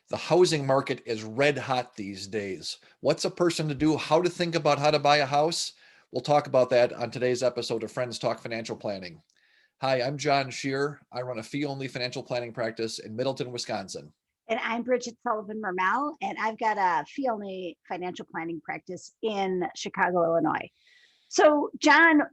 The housing market is red hot these days. What's a person to do? How to think about how to buy a house? We'll talk about that on today's episode of Friends Talk Financial Planning. Hi, I'm John Shear. I run a fee-only financial planning practice in Middleton, Wisconsin. And I'm Bridget Sullivan-Mermel, and I've got a fee-only financial planning practice in Chicago, Illinois. So, John,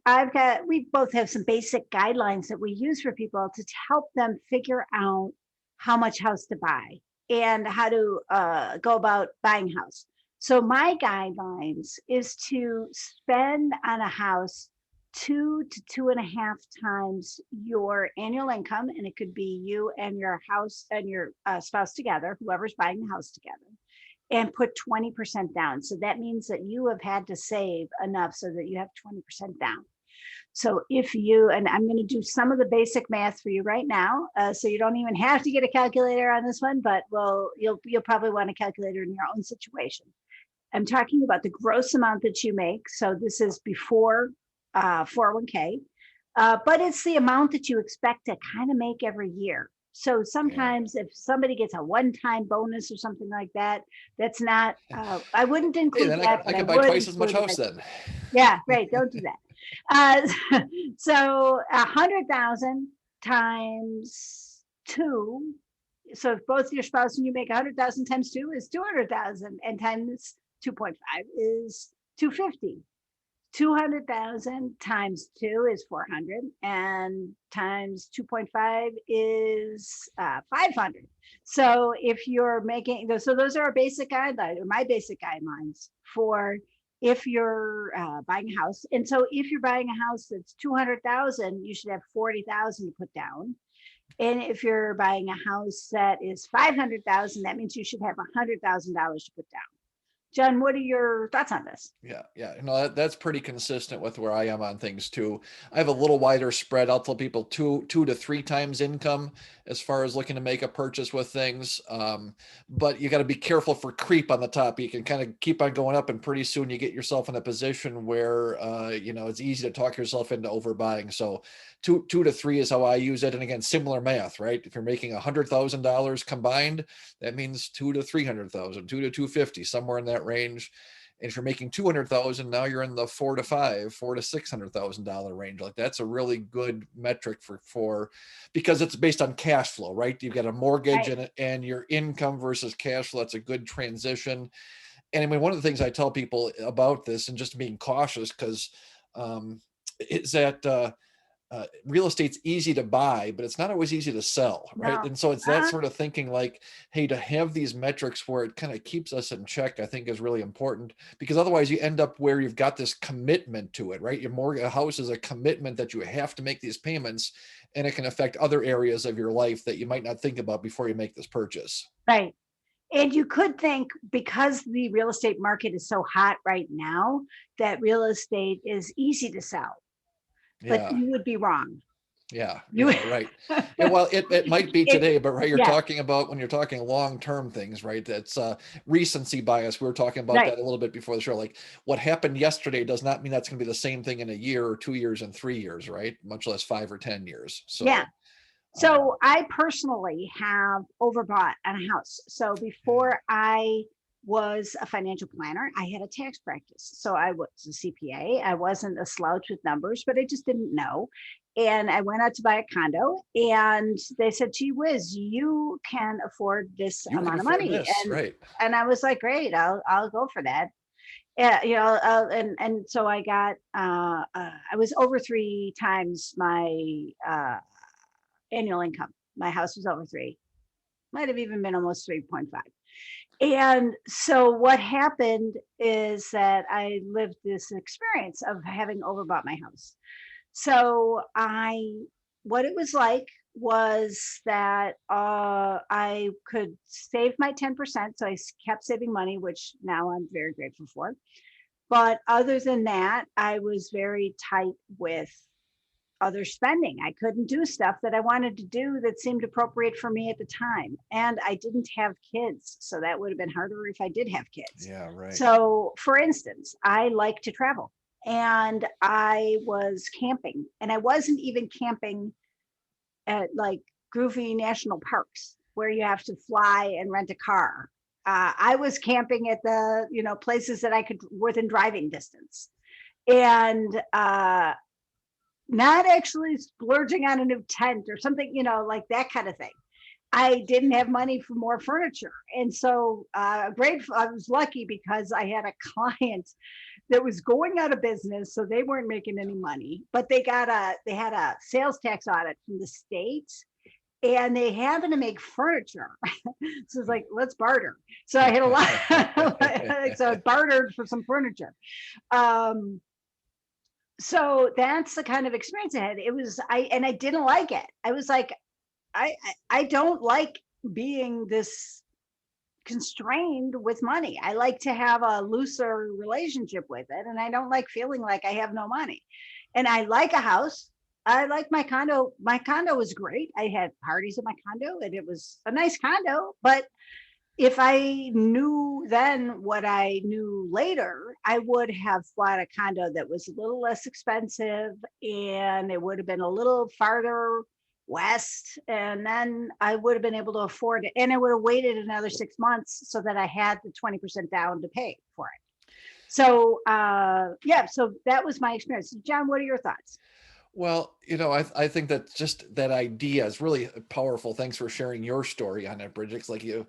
we both have some basic guidelines that we use for people to help them figure out how much house to buy and how to go about buying a house. So my guidelines is to spend on a house 2 to 2.5 times your annual income, and it could be you and your house and your spouse together, whoever's buying the house together, and put 20% down. So that means that you have had to save enough so that you have 20% down. So if you, and I'm going to do some of the basic math for you right now, so you don't even have to get a calculator on this one, but you'll probably want a calculator in your own situation. I'm talking about the gross amount that you make. So this is before 401k, but it's the amount that you expect to kind of make every year. So sometimes if somebody gets a one-time bonus or something like that, that's not, I wouldn't include that. I could buy twice as much house then. Yeah, right. Don't do that. So 100,000 times 2. So if both your spouse and you make 100,000 times 2 is 200,000, and times 2.5 is 250. 200,000 times 2 is 400, and times 2.5 is 500. So if you're making those, so those are our basic guidelines, or my basic guidelines for if you're buying a house. And so if you're buying a house that's 200,000, you should have 40,000 to put down. And if you're buying a house that is 500,000, that means you should have $100,000 to put down. John, what are your thoughts on this? Yeah. No, that's pretty consistent with where I am on things too. I have a little wider spread. I'll tell people two to 3 times income as far as looking to make a purchase with things. But you got to be careful for creep on the top. You can kind of keep on going up, and pretty soon you get yourself in a position where it's easy to talk yourself into overbuying. So 2 to 3 is how I use it. And again, similar math, right? If you're making $100,000 combined, that means 2 to 300,000, 2 to 250, somewhere in that range. And if you're making 200,000, now you're in the $4 to $600,000 range. Like that's a really good metric for because it's based on cash flow, right? You've got a mortgage and your income versus cash flow. That's a good transition. And I mean, one of the things I tell people about this, and just being cautious, because is that real estate's easy to buy, but it's not always easy to sell, right? No. And so it's that sort of thinking, like, hey, to have these metrics where it kind of keeps us in check, I think is really important, because otherwise you end up where you've got this commitment to it, right? Your mortgage, a house is a commitment that you have to make these payments, and it can affect other areas of your life that you might not think about before you make this purchase. Right. And you could think, because the real estate market is so hot right now, that real estate is easy to sell. But you would be wrong. Yeah, right. Yeah, well, it might be today, but right, you're Yeah. talking about, when you're talking long-term things, right? That's recency bias. We were talking about that a little bit before the show. Like, what happened yesterday does not mean that's going to be the same thing in a year or 2 years and 3 years, right? Much less 5 or 10 years. So Yeah. So I personally have overbought on a house. So before I was a financial planner, I had a tax practice. So I was a CPA. I wasn't a slouch with numbers, but I just didn't know. And I went out to buy a condo, and they said, gee whiz, you can afford this you can amount of afford money. this, right? And I was like, great, I'll go for that. Yeah, and so I got, I was over 3 times my annual income. My house was over 3, might have even been almost 3.5. And so what happened is that I lived this experience of having overbought my house. So what it was like was that I could save my 10%. So I kept saving money, which now I'm very grateful for. But other than that, I was very tight with other spending. I couldn't do stuff that I wanted to do that seemed appropriate for me at the time. And I didn't have kids. So that would have been harder if I did have kids. Yeah, right. So for instance, I like to travel, and I was camping, and I wasn't even camping at like groovy national parks. where you have to fly and rent a car. I was camping at the, places that I could within driving distance, and not actually splurging on a new tent or something, like that kind of thing. I didn't have money for more furniture. And so I was lucky because I had a client that was going out of business. So they weren't making any money, but they had a sales tax audit from the state, and they happened to make furniture. So it's like, let's barter. So I had a lot. So I bartered for some furniture. Um, so that's the kind of experience I had. I didn't like it. I was like, I don't like being this constrained with money. I like to have a looser relationship with it, and I don't like feeling like I have no money. And I like a house. I like my condo. My condo was great. I had parties at my condo, and it was a nice condo. But if I knew then what I knew later, I would have bought a condo that was a little less expensive, and it would have been a little farther west, and then I would have been able to afford it, and I would have waited another 6 months so that I had the 20% down to pay for it. So yeah, so that was my experience. John, what are your thoughts? Well, I think that just that idea is really powerful. Thanks for sharing your story on it, Bridget. It's like you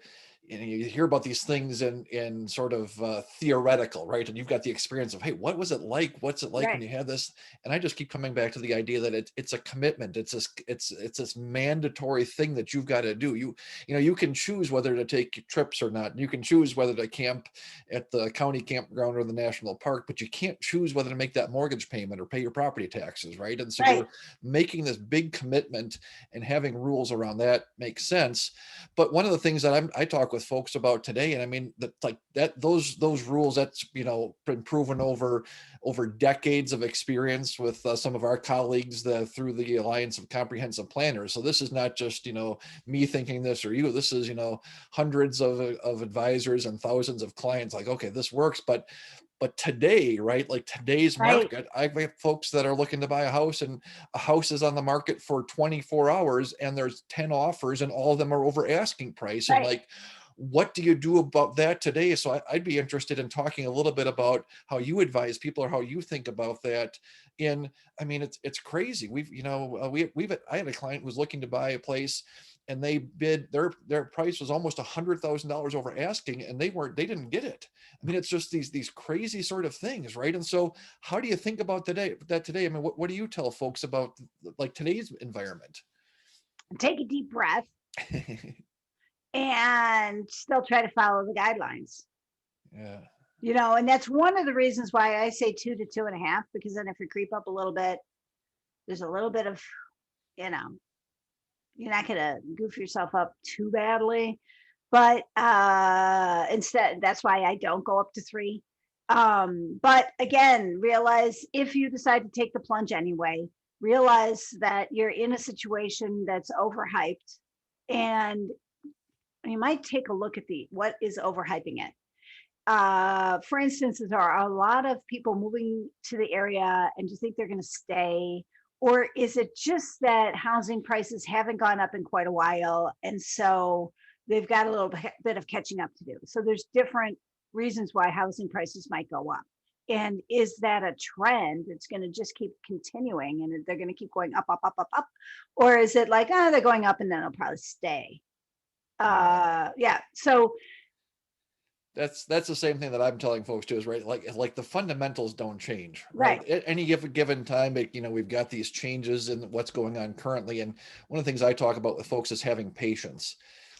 hear about these things in sort of theoretical, right? And you've got the experience of, hey, what was it like? What's it like when Right. you had this? And I just keep coming back to the idea that it's a commitment. It's this mandatory thing that you've got to do. You can choose whether to take trips or not. You can choose whether to camp at the county campground or the national park, but you can't choose whether to make that mortgage payment or pay your property taxes, right? And so Right. you're making this big commitment, and having rules around that makes sense. But one of the things that I talk with folks about today, and I mean that, like that, those rules, that's been proven over decades of experience with some of our colleagues through the Alliance of Comprehensive Planners. So this is not just me thinking this or you. This is hundreds of advisors and thousands of clients. Like, okay, this works, but today, right, like today's Right. market, I've got folks that are looking to buy a house, and a house is on the market for 24 hours and there's 10 offers and all of them are over asking price. And Right. like, what do you do about that today? So I'd be interested in talking a little bit about how you advise people or how you think about that. I mean, it's crazy. I had a client who was looking to buy a place, and they bid their price was almost $100,000 over asking, and they didn't get it. I mean, it's just these crazy sort of things, right? And so, how do you think about today? I mean, what do you tell folks about like today's environment? Take a deep breath and still try to follow the guidelines. Yeah, And that's one of the reasons why I say 2 to 2.5, because then if you creep up a little bit, there's a little bit of, you know, you're not going to goof yourself up too badly. But instead, that's why I don't go up to 3. But again, realize if you decide to take the plunge anyway, realize that you're in a situation that's overhyped, and you might take a look at what is overhyping it. For instance, there are a lot of people moving to the area, and do you think they're going to stay? Or is it just that housing prices haven't gone up in quite a while, and so they've got a little bit of catching up to do? So there's different reasons why housing prices might go up. And is that a trend that's going to just keep continuing, and they're going to keep going up, up, up, up, up? Or is it like, they're going up and then they'll probably stay? yeah. Yeah. So That's the same thing that I'm telling folks too, is right. Like the fundamentals don't change, right? right. At any given time, we've got these changes in what's going on currently. And one of the things I talk about with folks is having patience.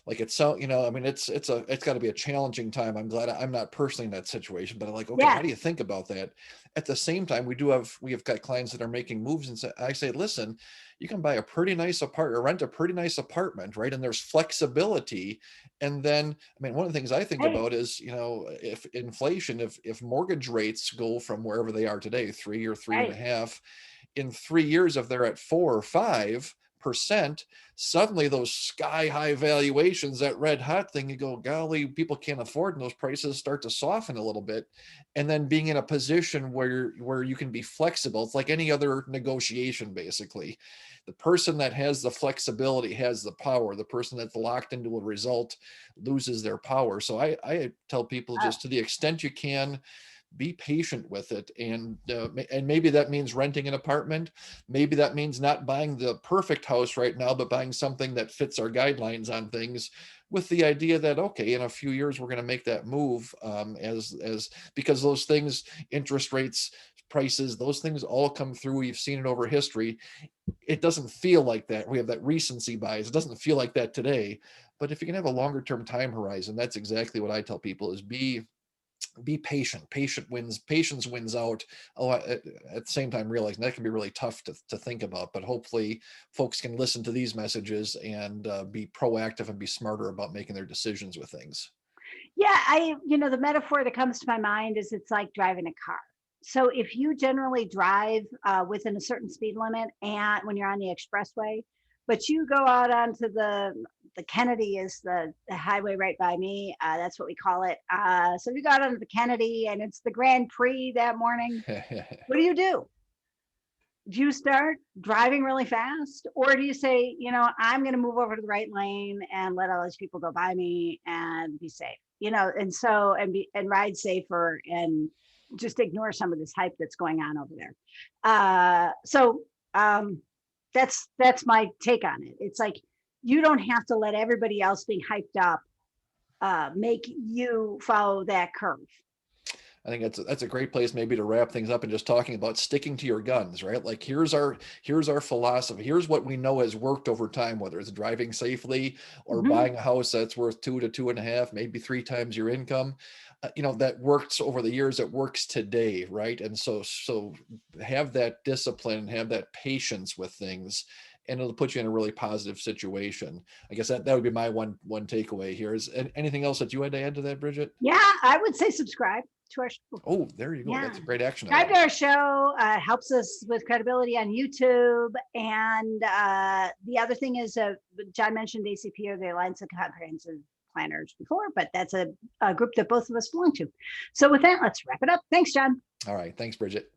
Like it's so, I mean, it's got to be a challenging time. I'm glad I'm not personally in that situation, but I'm like, okay, Yeah. how do you think about that? At the same time, we have got clients that are making moves, and I say, listen, you can buy a pretty nice apartment or rent a pretty nice apartment, right? And there's flexibility. And then, I mean, one of the things I think Hey. about is, if inflation, if mortgage rates go from wherever they are today, 3 or three and a Right. half, in 3 years, if they're at 4 or 5, percent, suddenly those sky high valuations, that red hot thing, you go, golly, people can't afford, and those prices start to soften a little bit. And then being in a position where you can be flexible, it's like any other negotiation. Basically, the person that has the flexibility has the power. The person that's locked into a result loses their power. So I tell people, Oh, just to the extent you can, be patient with it. And maybe that means renting an apartment. Maybe that means not buying the perfect house right now, but buying something that fits our guidelines on things, with the idea that, okay, in a few years we're going to make that move, as because those things, interest rates, prices, those things all come through. You've seen it over history. It doesn't feel like that. We have that recency bias. It doesn't feel like that today. But if you can have a longer term time horizon, that's exactly what I tell people: is be patient. Patience wins out. Oh, at the same time, realizing that can be really tough to think about. But hopefully folks can listen to these messages and be proactive and be smarter about making their decisions with things. yeah. The metaphor that comes to my mind is it's like driving a car. So if you generally drive within a certain speed limit, and when you're on the expressway, but you go out onto the Kennedy is the highway right by me. That's what we call it. So if you go out onto the Kennedy and it's the Grand Prix that morning, what do? Do you start driving really fast, or do you say, I'm going to move over to the right lane and let all these people go by me and be safe, and so and ride safer and just ignore some of this hype that's going on over there. So that's my take on it. It's like, you don't have to let everybody else being hyped up make you follow that curve. I think that's a great place maybe to wrap things up, and just talking about sticking to your guns, right? Like, here's our philosophy. Here's what we know has worked over time, whether it's driving safely or Mhm. buying a house that's worth 2 to 2.5, maybe 3 times your income. That works over the years. It works today, right? And so have that discipline, have that patience with things, and it'll put you in a really positive situation. I guess that would be my one takeaway here. Is anything else that you had to add to that, Bridget? Yeah, I would say subscribe to our show. Oh, there you go. Yeah. That's a great action Subscribe item. to our show. Helps us with credibility on YouTube. And the other thing is, John mentioned ACP, or the Alliance of Comprehensive Planners, before, but that's a group that both of us belong to. So with that, let's wrap it up. Thanks, John. All right. Thanks, Bridget.